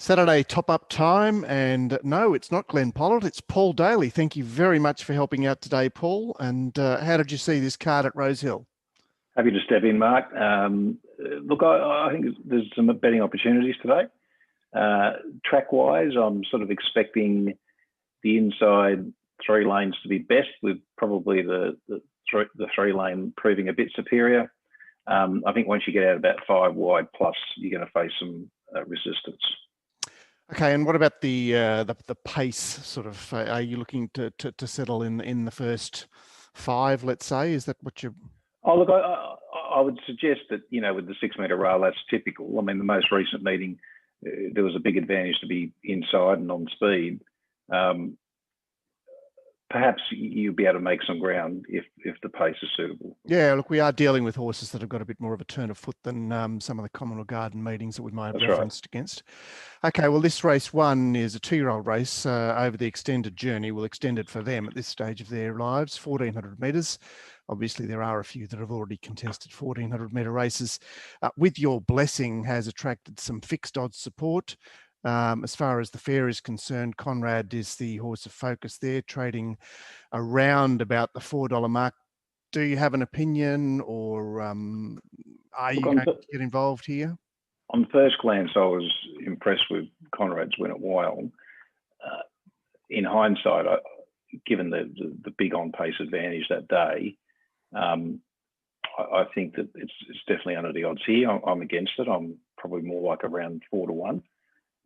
Saturday top-up time, and no, it's not Glenn Pollard, it's Paul Daly. Thank you very much for helping out today, Paul. And how did you see this card at Rosehill? Happy to step in, Mark. Look, I think there's some betting opportunities today. Track-wise, I'm sort of expecting the inside three lanes to be best, with probably the three lane proving a bit superior. I think once you get out about 5 wide plus, you're going to face some resistance. Okay, and what about the pace? Sort of, are you looking to settle in the first 5? Let's say, is that what you? Oh, look, I would suggest that, you know, with the 6 metre rail, that's typical. I mean, the most recent meeting, there was a big advantage to be inside and on speed. Perhaps you'll be able to make some ground if the pace is suitable. Yeah, look, we are dealing with horses that have got a bit more of a turn of foot than some of the Commonwealth Garden meetings that we might have referenced against. Okay, well, this race 1 is a 2-year-old race over the extended journey. We'll extend it for them at this stage of their lives, 1,400 metres. Obviously, there are a few that have already contested 1,400-metre races. With Your Blessing has attracted some fixed odds support. As far as the fare is concerned, Conrad is the horse of focus there, trading around about the $4 mark. Do you have an opinion, or are you going to get involved here? On first glance, I was impressed with Conrad's win at Wyong. In hindsight, given the big on-pace advantage that day, I think that it's definitely under the odds here. I'm against it. I'm probably more like around 4 to 1.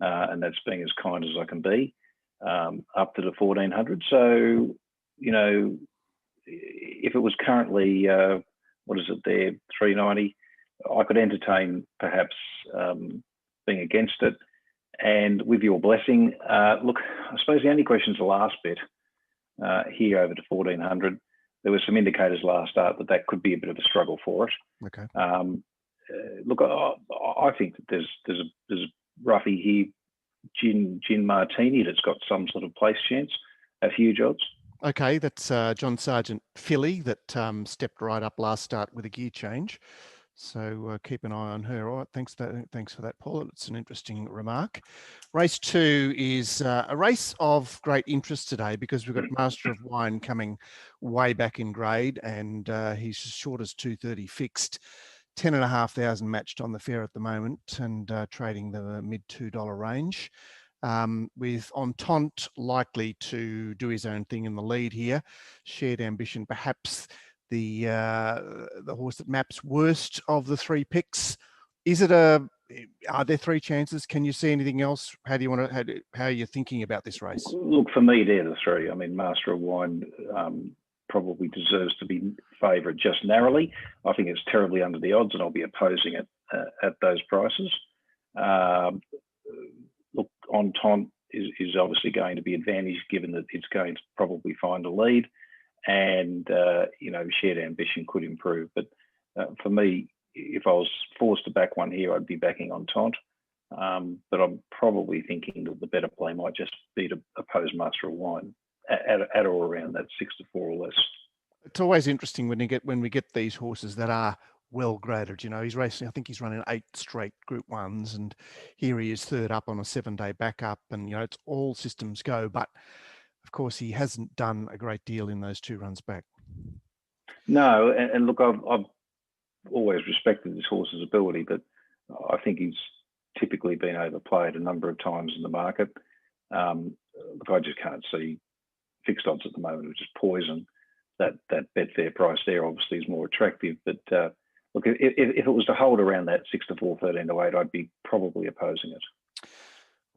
And that's being as kind as I can be, up to the 1,400. So, you know, if it was currently, what is it there, 390, I could entertain perhaps being against it. And with Your Blessing, look, I suppose the only question is the last bit here over to 1,400. There were some indicators last start that could be a bit of a struggle for it. Okay. Look, I think that there's a Ruffy here, Gin Martini, that's got some sort of place chance at huge odds. Okay, that's John Sargent filly that stepped right up last start with a gear change. So keep an eye on her. All right, thanks for that, Paul. It's an interesting remark. Race 2 is a race of great interest today because we've got Master of Wine coming way back in grade, and he's as short as 230 fixed. 10,500 matched on the fair at the moment, and trading the mid $2 range, with Entente likely to do his own thing in the lead here. Shared Ambition, perhaps the horse that maps worst of the 3 picks. Are there 3 chances? Can you see anything else? How do you want to? How are you thinking about this race? Look, for me, they're the 3. I mean, Master of Wine probably deserves to be favoured just narrowly. I think it's terribly under the odds, and I'll be opposing it at those prices. Look, Entente is obviously going to be advantaged, given that it's going to probably find a lead, and you know, Shared Ambition could improve. But for me, if I was forced to back one here, I'd be backing Entente. But I'm probably thinking that the better play might just be to oppose Master of Wine at or around that 6 to 4 or less. It's always interesting when we get these horses that are well graded. You know, he's racing, I think he's running 8 straight Group 1s, and here he is third up on a 7-day backup, and you know, it's all systems go. But of course, he hasn't done a great deal in those 2 runs back. No, and look, I've always respected this horse's ability, but I think he's typically been overplayed a number of times in the market. Look, I just can't see fixed odds at the moment, which is poison. That Betfair price there obviously is more attractive, but look, if it was to hold around that 6 to 4, 13 to 8, I'd be probably opposing it.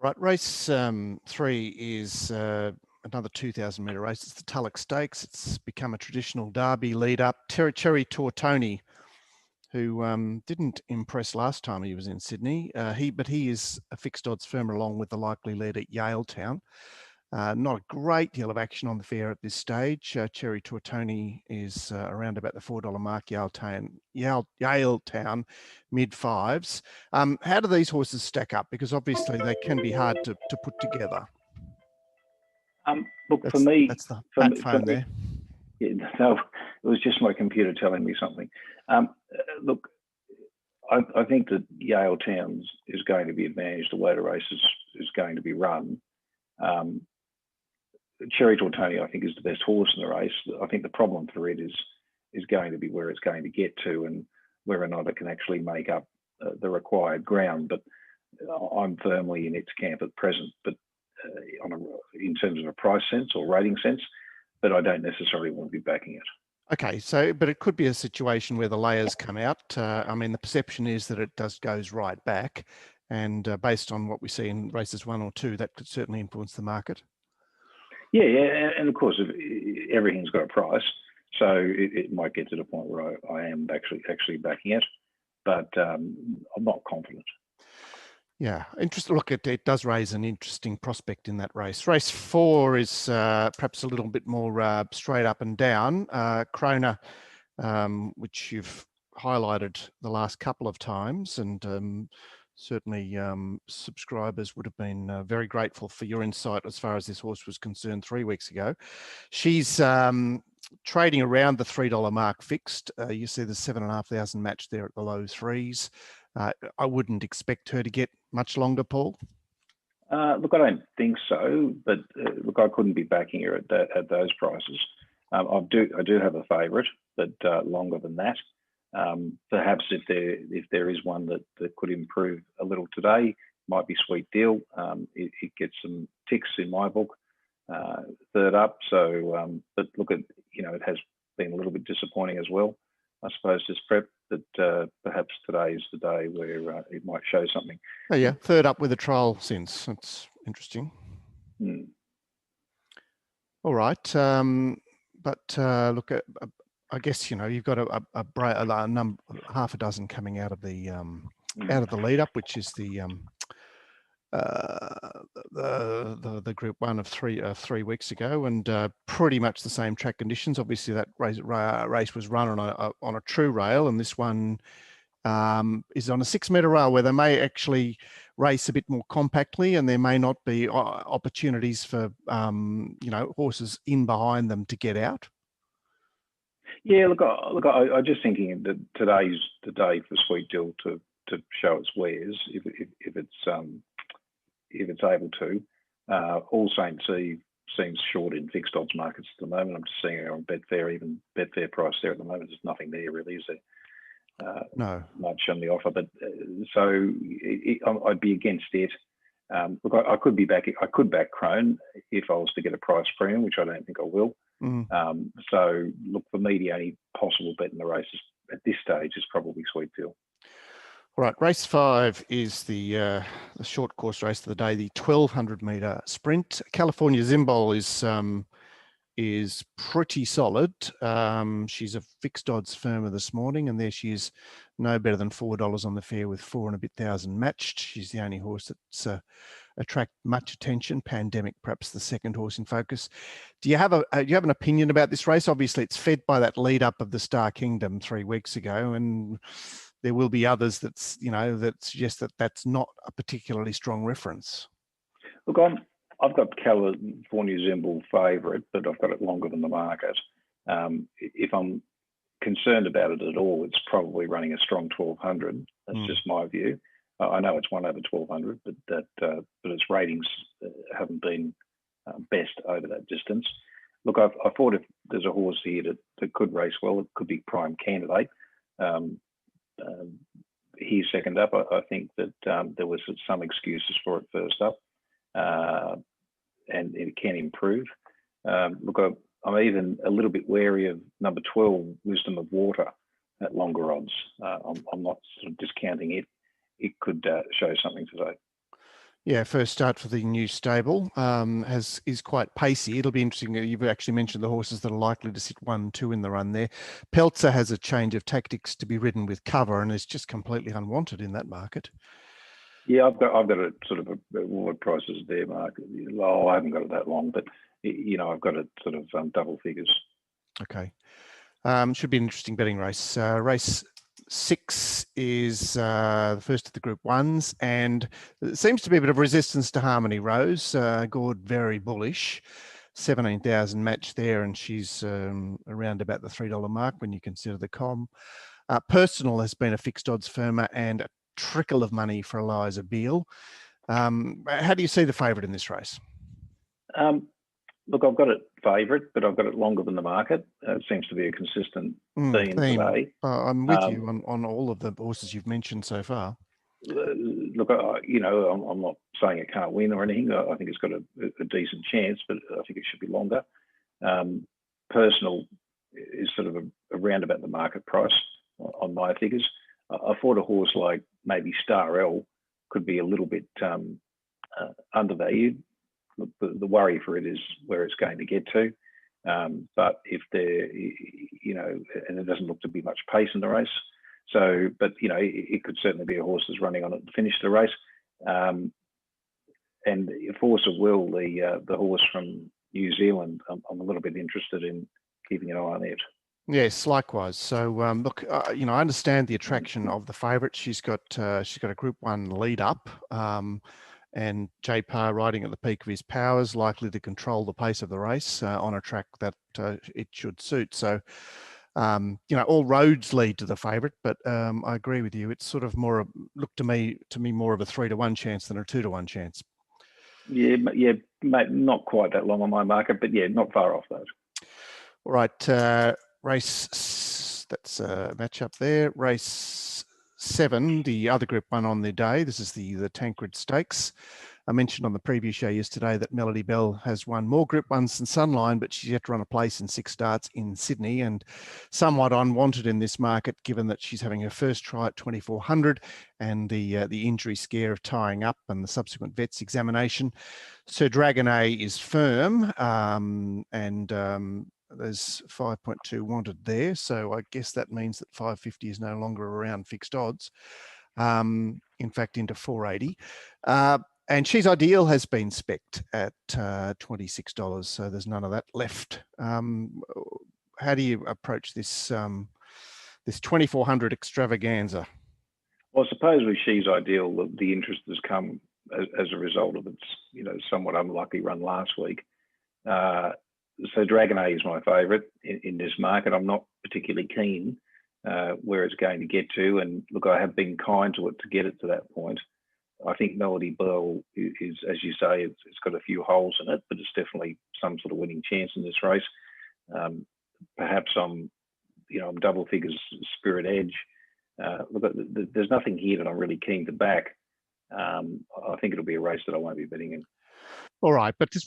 Right, race 3 is another 2,000 metre race. It's the Tulloch Stakes. It's become a traditional Derby lead up. Cherry Tortoni, who didn't impress last time he was in Sydney, but he is a fixed odds firm along with the likely lead at Yaletown. Not a great deal of action on the fair at this stage. Cherry Tortoni is around about the $4 mark. Yaletown mid 5s. How do these horses stack up? Because obviously they can be hard to put together. Look, for me, that's the bat phone there. Yeah, no, it was just my computer telling me something. Look, I think that Yaletown is going to be advantaged. The way the race going to be run. Cherry Tortoni, I think, is the best horse in the race. I think the problem for it is going to be where it's going to get to and whether or not it can actually make up the required ground. But I'm firmly in its camp at present, but in terms of a price sense or rating sense, but I don't necessarily want to be backing it. Okay, so, but it could be a situation where the layers come out. I mean, the perception is that it goes right back, and based on what we see in races 1 or 2, that could certainly influence the market. Yeah, and of course, everything's got a price, so it might get to the point where I am actually backing it, but I'm not confident. Yeah, interesting. Look, it does raise an interesting prospect in that race. Race 4 is perhaps a little bit more straight up and down. Krona, which you've highlighted the last couple of times, and certainly subscribers would have been very grateful for your insight as far as this horse was concerned 3 weeks ago. She's trading around the $3 mark fixed. You see the 7,500 match there at the low threes. I wouldn't expect her to get much longer, Paul. Look, I don't think so, but look, I couldn't be backing her at those prices. I do have a favourite, but longer than that. Perhaps if there is one that could improve a little today, might be Sweet Deal. It gets some ticks in my book, third up. So, but look at, it has been a little bit disappointing as well, I suppose, this prep. But perhaps today is the day where it might show something. Oh yeah, third up with a trial since. That's interesting. All right, but look at. I guess you've got a number, half a dozen coming out of the lead up, which is the Group 1 of 3 weeks ago, and pretty much the same track conditions. Obviously, that race was run on a true rail, and this one is on a 6-metre rail where they may actually race a bit more compactly, and there may not be opportunities for horses in behind them to get out. Yeah, look, I'm just thinking that today's the day for Sweet Deal to show its wares if it's able to. All Saints Eve seems short in fixed odds markets at the moment. I'm just seeing it on Betfair, even Betfair price there at the moment. There's nothing there really, is there? No, much on the offer, but so I'd be against it. Look, I could back Crone if I was to get a price premium, which I don't think I will. So look, for me, the only possible bet in the race at this stage is probably Sweet Deal. All right, race 5 is the short course race of the day, the 1,200-metre sprint. California Zimbol is pretty solid. She's a fixed odds firmer this morning, and there she is, no better than $4 on the fair with 4 and a bit thousand matched. She's the only horse that's attract much attention. Pandemic, perhaps the second horse in focus. Do you have an opinion about this race? Obviously, it's fed by that lead up of the Star Kingdom 3 weeks ago, and there will be others that suggest that that's not a particularly strong reference. Look, I've got California Zimbal favourite, but I've got it longer than the market. If I'm concerned about it at all, it's probably running a strong 1,200. That's just my view. I know it's 1 over 1,200, but its ratings haven't been best over that distance. Look, I thought if there's a horse here that could race well, it could be prime candidate. He's second up. I think that there was some excuses for it first up, and it can improve. Look, I'm even a little bit wary of number 12, Wisdom of Water, at longer odds. I'm not sort of discounting it. It could show something today. Yeah, first start for the new stable is quite pacey. It'll be interesting. You've actually mentioned the horses that are likely to sit 1, 2 in the run there. Peltzer has a change of tactics to be ridden with cover and is just completely unwanted in that market. Yeah, I've got it sort of what prices there, Mark. I haven't got it that long, but I've got it sort of double figures. Okay, should be an interesting betting race. Race 6 is the first of the Group 1s, and it seems to be a bit of resistance to Harmony Rose. Gord very bullish, 17,000 match there, and she's around about the $3 mark when you consider the com. Personal has been a fixed odds firmer and a trickle of money for Eliza Beale. How do you see the favourite in this race? Look, I've got it favourite, but I've got it longer than the market. It seems to be a consistent theme today. I'm with you on all of the horses you've mentioned so far. Look, I'm not saying it can't win or anything. I think it's got a decent chance, but I think it should be longer. Personal is sort of around about the market price on my figures. I thought a horse like maybe Star L could be a little bit undervalued. The worry for it is where it's going to get to. But if there, and it doesn't look to be much pace in the race. So, but, it could certainly be a horse that's running on it to finish the race. And Force of Will, the horse from New Zealand, I'm a little bit interested in keeping an eye on it. Yes, likewise. So, look, I understand the attraction of the favourite. She's got a Group 1 lead up. And J Parr riding at the peak of his powers, likely to control the pace of the race on a track that it should suit. So, all roads lead to the favourite, but I agree with you. It's sort of looked to me more of a 3-to-1 chance than a 2-to-1 chance. Yeah, mate, not quite that long on my market, but yeah, not far off those. All right, race, that's a match up there. Race 7, the other Group 1 on the day. This is the Tancred Stakes. I mentioned on the preview show yesterday that Melody Bell has won more Group 1s than Sunline, but she's yet to run a place in 6 starts in Sydney, and somewhat unwanted in this market, given that she's having her first try at 2400 and the injury scare of tying up and the subsequent vet's examination. Sir Dragonet is firm, and there's 5.2 wanted there. So I guess that means that 550 is no longer around fixed odds. In fact, into 480. And She's Ideal has been spec'd at $26. So there's none of that left. How do you approach this, this 2400 extravaganza? Well, I suppose with She's Ideal, the interest has come as a result of its, somewhat unlucky run last week. So Dragonet is my favourite in this market. I'm not particularly keen where it's going to get to. And look, I have been kind to it to get it to that point. I think Melody Bell is, as you say, it's got a few holes in it, but it's definitely some sort of winning chance in this race. Perhaps I'm double figures Spirit Edge. Look, there's nothing here that I'm really keen to back. I think it'll be a race that I won't be betting in. All right, but it's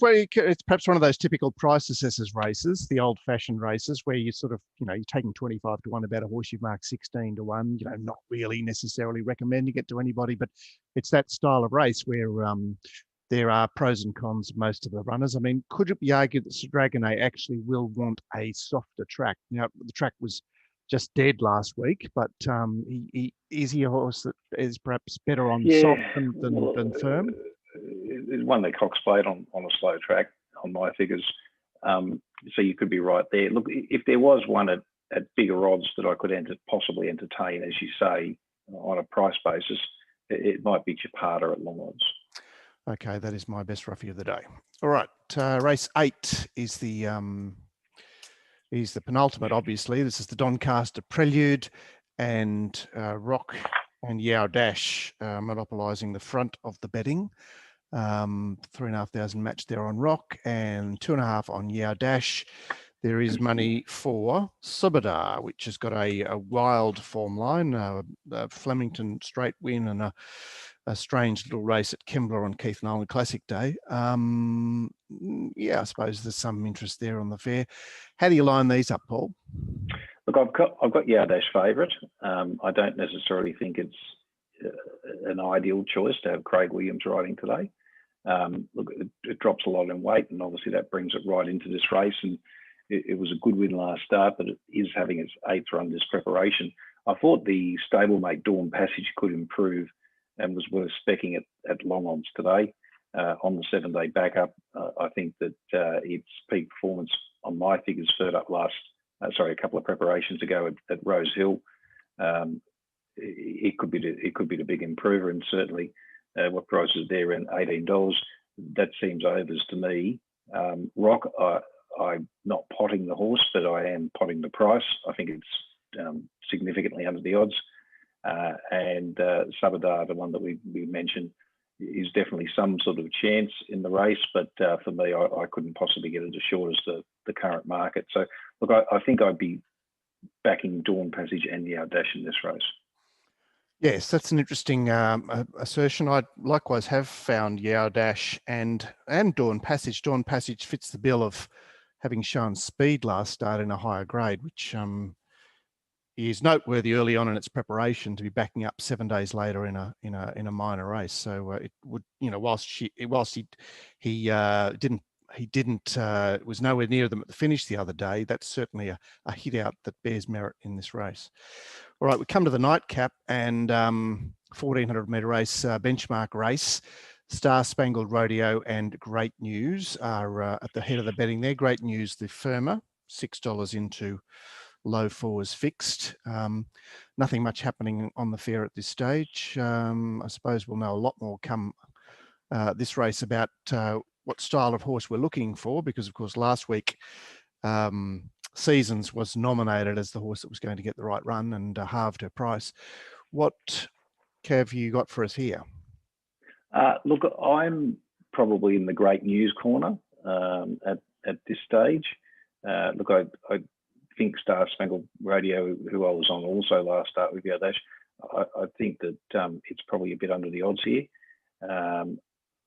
perhaps one of those typical price assessors races, the old-fashioned races, where you sort of, you're taking 25 to 1 about a horse you've marked 16 to 1, not really necessarily recommending it to anybody, but it's that style of race where there are pros and cons of most of the runners. I mean, could it be argued that Sir Dragonet actually will want a softer track? Now, the track was just dead last week, but is he a horse that is perhaps better on soft than firm? It's one that Cox played on a slow track on my figures. So you could be right there. Look, if there was one at bigger odds that I could possibly entertain, as you say, on a price basis, it might be Chapada at long odds. Okay, that is my best roughie of the day. All right, race 8 is the penultimate, obviously. This is the Doncaster Prelude, and Rock and Yao Dash monopolising the front of the betting. 3,500 match there on Rock and 2.5 on Yao Dash. There is money for Subadar, which has got a wild form line, a Flemington straight win and a strange little race at Kembla on Keith Nolan Classic Day. Yeah, I suppose there's some interest there on the fair. How do you line these up, Paul? Look, I've got Yao Dash favourite. I don't necessarily think it's an ideal choice to have Craig Williams riding today. Look, it drops a lot in weight, and obviously that brings it right into this race. And it was a good win last start, but it is having its 8th run this preparation. I thought the stablemate Dawn Passage could improve and was worth specking at long odds today on the 7-day backup. I think that its peak performance on my figures third up a couple of preparations ago at Rosehill. It could be the big improver, and certainly what price is there around $18. That seems overs to me. Rock, I'm not potting the horse, but I am potting the price. I think it's significantly under the odds. And Subadar, the one that we mentioned, is definitely some sort of chance in the race, but for me, I couldn't possibly get it as short as the current market. So look, I think I'd be backing Dawn Passage and Yao Dash in this race. Yes, that's an interesting assertion. I likewise have found Yao Dash and Dawn Passage. Dawn Passage fits the bill of having shown speed last start in a higher grade, which is noteworthy early on in its preparation to be backing up 7 days later in a minor race. So it would, whilst he was nowhere near them at the finish the other day, that's certainly a hit out that bears merit in this race. All right, we come to the nightcap and 1400 metre race, benchmark race. Star Spangled Rodeo and Great News are at the head of the betting there. Great News, the firmer, $6 into low fours fixed. Nothing much happening on the fair at this stage. I suppose we'll know a lot more come this race about what style of horse we're looking for, because of course last week Seasons was nominated as the horse that was going to get the right run and halved her price. What have you got for us here? Look, I'm probably in the Great News corner at this stage. Look, I think Star Spangled Radio, who I was on also last start with Yao Dash, I think that it's probably a bit under the odds here. I'm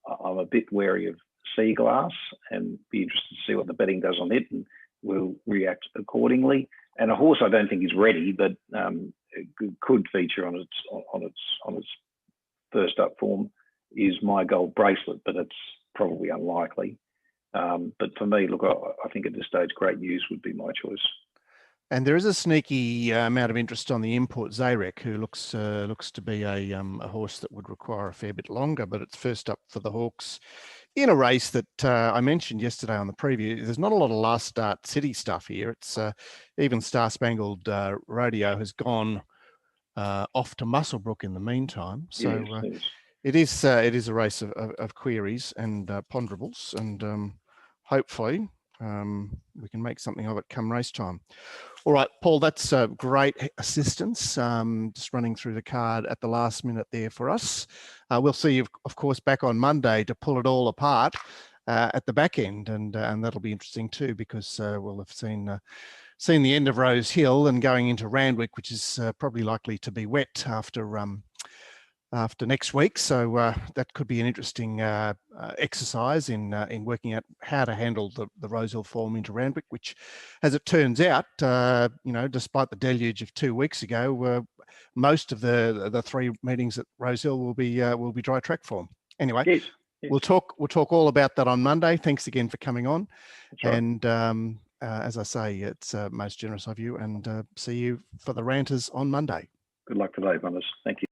a bit wary of Sea Glass and be interested to see what the betting does on it, and we'll react accordingly. And a horse I don't think is ready, but could feature on its first up form is My Gold Bracelet, but it's probably unlikely. But for me, look, I think at this stage, Great News would be my choice. And there is a sneaky amount of interest on the import Zarek, who looks to be a horse that would require a fair bit longer, but it's first up for the Hawks in a race that I mentioned yesterday on the preview. There's not a lot of last start city stuff here. It's even Star Spangled Rodeo has gone off to Musselbrook in the meantime. So yes. It is a race of queries and ponderables, and hopefully we can make something of it come race time. All right, Paul, that's great assistance, just running through the card at the last minute there for us. We'll see you, of course, back on Monday to pull it all apart at the back end, and that'll be interesting too, because we'll have seen the end of Rosehill and going into Randwick, which is probably likely to be wet after next week. So that could be an interesting exercise in working out how to handle the Rosehill form into Randwick, which, as it turns out, despite the deluge of 2 weeks ago, most of the 3 meetings at Rosehill will be dry track form. Anyway, yes. We'll talk all about that on Monday. Thanks again for coming on. Right. And as I say, it's most generous of you, and see you for the Ranters on Monday. Good luck today, Punters. Thank you.